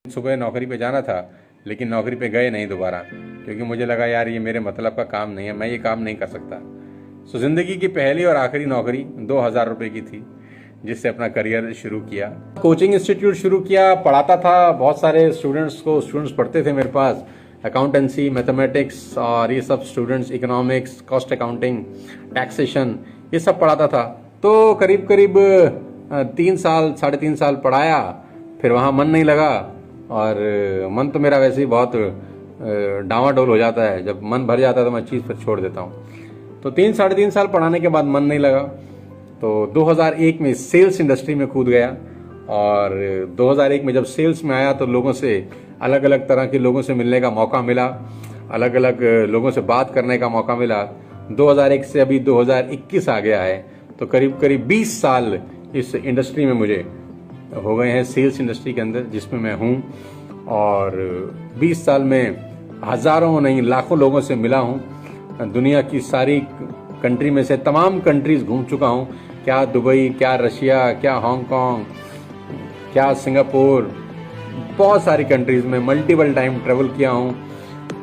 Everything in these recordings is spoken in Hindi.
सुबह नौकरी पे जाना था, लेकिन नौकरी पे गए नहीं दोबारा, क्योंकि मुझे लगा यार ये मेरे मतलब का काम नहीं है, मैं ये काम नहीं कर सकता। सो ज़िंदगी की पहली और आखिरी नौकरी 2,000 रुपये की थी, जिससे अपना करियर शुरू किया। कोचिंग इंस्टीट्यूट शुरू किया, पढ़ाता था बहुत सारे स्टूडेंट्स को। स्टूडेंट्स पढ़ते थे मेरे पास अकाउंटेंसी, मैथमेटिक्स और ये सब students, economics, cost accounting, taxation, ये सब पढ़ाता था। तो करीब करीब 3 साल 3.5 साल पढ़ाया, फिर वहाँ मन नहीं लगा। और मन तो मेरा वैसे ही बहुत डावाडोल हो जाता है, जब मन भर जाता है तो मैं चीज़ फिर छोड़ देता हूँ। तो 3-3.5 साल पढ़ाने के बाद मन नहीं लगा, तो 2001 में सेल्स इंडस्ट्री में कूद गया। और 2001 में जब सेल्स में आया तो लोगों से, अलग अलग तरह के लोगों से मिलने का मौका मिला, अलग अलग लोगों से बात करने का मौका मिला। 2001 से अभी 2021 आ गया है, तो करीब करीब 20 साल इस इंडस्ट्री में मुझे हो गए हैं, सेल्स इंडस्ट्री के अंदर जिसमें मैं हूँ। और 20 साल में हज़ारों नहीं लाखों लोगों से मिला हूँ। दुनिया की सारी कंट्री में से तमाम कंट्रीज घूम चुका हूँ, क्या दुबई, क्या रशिया, क्या हांगकांग, क्या सिंगापुर, बहुत सारी कंट्रीज में मल्टीपल टाइम ट्रेवल किया हूँ।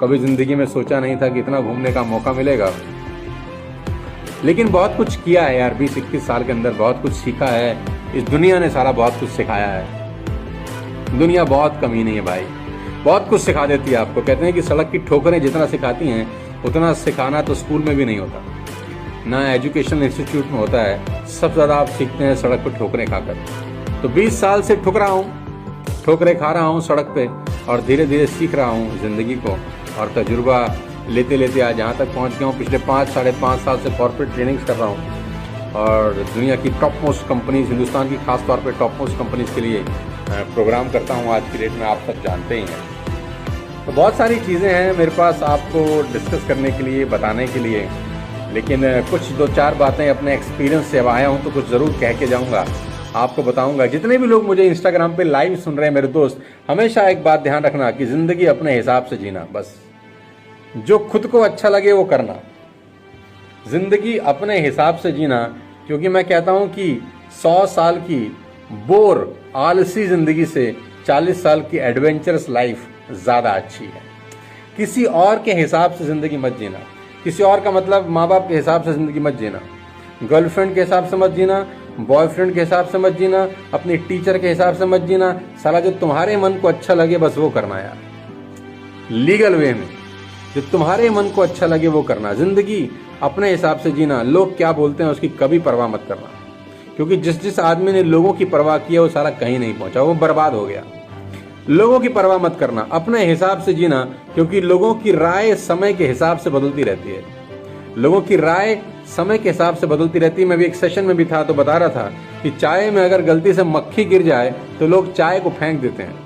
कभी ज़िंदगी में सोचा नहीं था कि इतना घूमने का मौका मिलेगा, लेकिन बहुत कुछ किया है यार। 20-21 साल के अंदर बहुत कुछ सीखा है। इस दुनिया ने सारा बहुत कुछ सिखाया है। दुनिया बहुत कमीनी है भाई, बहुत कुछ सिखा देती है आपको। कहते हैं कि सड़क की ठोकरें जितना सिखाती हैं, उतना सिखाना तो स्कूल में भी नहीं होता, ना एजुकेशन इंस्टीट्यूट में होता है। सबसे ज़्यादा आप सीखते हैं सड़क पर ठोकरें खाकर। तो 20 साल से ठुक रहा हूँ, ठोकरें खा रहा हूँ सड़क पे, और धीरे धीरे सीख रहा हूँ ज़िंदगी को। और तजुर्बा लेते लेते आज यहाँ तक पहुँच गया हूँ। पिछले 5-5.5 साल से कॉर्पोरेट ट्रेनिंग्स कर रहा हूँ, और दुनिया की टॉप मोस्ट कंपनीज, हिंदुस्तान की खास तौर पे टॉप मोस्ट कंपनीज के लिए प्रोग्राम करता हूँ। आज की डेट में आप सब जानते ही हैं। तो बहुत सारी चीज़ें हैं मेरे पास आपको डिस्कस करने के लिए, बताने के लिए, लेकिन कुछ 2-4 बातें अपने एक्सपीरियंस से अब आया हूँ तो कुछ ज़रूर कह के जाऊँगा, आपको बताऊँगा। जितने भी लोग मुझे इंस्टाग्राम पे लाइव सुन रहे हैं मेरे दोस्त, हमेशा एक बात ध्यान रखना कि ज़िंदगी अपने हिसाब से जीना, बस जो खुद को अच्छा लगे वो करना। ज़िंदगी अपने हिसाब से जीना, क्योंकि मैं कहता हूँ कि 100 साल की बोर आलसी ज़िंदगी से 40 साल की एडवेंचरस लाइफ ज़्यादा अच्छी है। किसी और के हिसाब से ज़िंदगी मत जीना। किसी और का मतलब माँ बाप के हिसाब से ज़िंदगी मत जीना, गर्लफ्रेंड के हिसाब से मत जीना, बॉयफ्रेंड के हिसाब से मत जीना, अपनी टीचर के हिसाब से मत जीना। साला जो तुम्हारे मन को अच्छा लगे बस वो करना यार, लीगल वे में जो तुम्हारे मन को अच्छा लगे वो करना। ज़िंदगी अपने हिसाब से जीना। लोग क्या बोलते हैं उसकी कभी परवाह मत करना, क्योंकि जिस आदमी ने लोगों की परवाह की है वो सारा कहीं नहीं पहुंचा, वो बर्बाद हो गया। लोगों की परवाह मत करना, अपने हिसाब से जीना, क्योंकि लोगों की राय समय के हिसाब से बदलती रहती है। लोगों की राय समय के हिसाब से बदलती रहती है। मैं भी एक सेशन में भी था तो बता रहा था कि चाय में अगर गलती से मक्खी गिर जाए तो लोग चाय को फेंक देते हैं।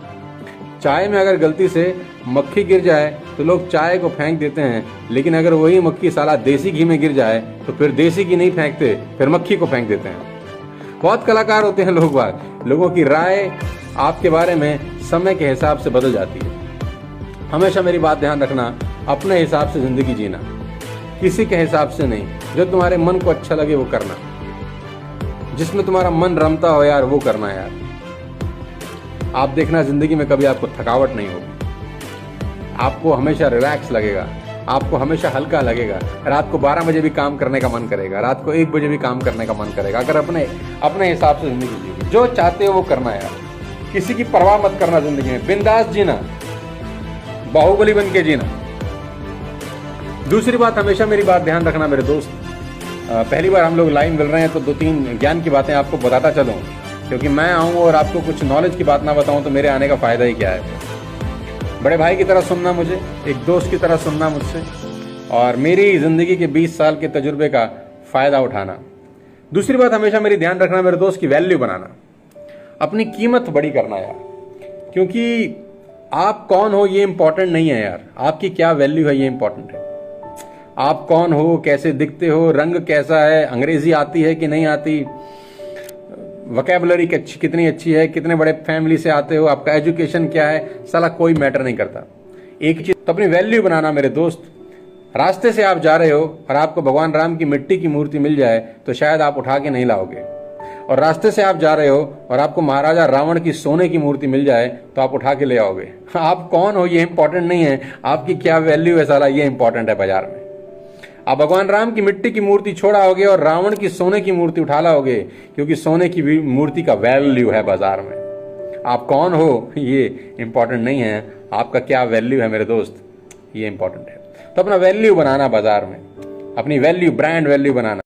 चाय में अगर गलती से मक्खी गिर जाए तो लोग चाय को फेंक देते हैं, लेकिन अगर वही मक्खी साला देसी घी में गिर जाए तो फिर देसी घी नहीं फेंकते, फिर मक्खी को फेंक देते हैं। बहुत कलाकार होते हैं लोग बात। लोगों की राय आपके बारे में समय के हिसाब से बदल जाती है। हमेशा मेरी बात ध्यान रखना, अपने हिसाब से ज़िंदगी जीना, किसी के हिसाब से नहीं। जो तुम्हारे मन को अच्छा लगे वो करना, जिसमें तुम्हारा मन रमता हो यार वो करना यार। आप देखना ज़िंदगी में कभी आपको थकावट नहीं होगी, आपको हमेशा रिलैक्स लगेगा, आपको हमेशा हल्का लगेगा। रात को 12 बजे भी काम करने का मन करेगा, रात को 1 बजे भी काम करने का मन करेगा, अगर अपने हिसाब से ज़िंदगी जीनी। जो चाहते हो वो करना यार, किसी की परवाह मत करना। ज़िंदगी में बिंदास जीना, बाहुबली बन के जीना। दूसरी बात, हमेशा मेरी बात ध्यान रखना मेरे दोस्त। पहली बार हम लोग लाइव मिल रहे हैं तो 2-3 ज्ञान की बातें आपको बताता चलूँ, क्योंकि मैं आऊँ और आपको कुछ नॉलेज की बात ना बताऊँ तो मेरे आने का फ़ायदा ही क्या है। बड़े भाई की तरह सुनना मुझे, एक दोस्त की तरह सुनना मुझसे, और मेरी ज़िंदगी के 20 साल के तजुर्बे का फ़ायदा उठाना। दूसरी बात, हमेशा मेरी ध्यान रखना मेरे दोस्त की वैल्यू बनाना, अपनी कीमत बड़ी करना यार। क्योंकि आप कौन हो ये इम्पोर्टेंट नहीं है यार, आपकी क्या वैल्यू है ये इम्पोर्टेंट है। आप कौन हो, कैसे दिखते हो, रंग कैसा है, अंग्रेजी आती है कि नहीं आती, वोकैबुलरी कितनी अच्छी है, कितने बड़े फैमिली से आते हो, आपका एजुकेशन क्या है, साला कोई मैटर नहीं करता। एक चीज तो अपनी वैल्यू बनाना मेरे दोस्त, रास्ते से आप जा रहे हो और आपको भगवान राम की मिट्टी की मूर्ति मिल जाए तो शायद आप उठा के नहीं लाओगे, और रास्ते से आप जा रहे हो और आपको महाराजा रावण की सोने की मूर्ति मिल जाए तो आप उठा के ले आओगे। आप कौन हो ये इंपॉर्टेंट नहीं है, आपकी क्या वैल्यू है साला ये इंपॉर्टेंट है बाजार में। आप भगवान राम की मिट्टी की मूर्ति छोड़ाओगे और रावण की सोने की मूर्ति उठा लाओगे, क्योंकि सोने की भी मूर्ति का वैल्यू है बाजार में। आप कौन हो ये इंपॉर्टेंट नहीं है, आपका क्या वैल्यू है मेरे दोस्त, ये इंपॉर्टेंट है। तो अपना वैल्यू बनाना बाजार में, अपनी वैल्यू, ब्रांड वैल्यू बनाना।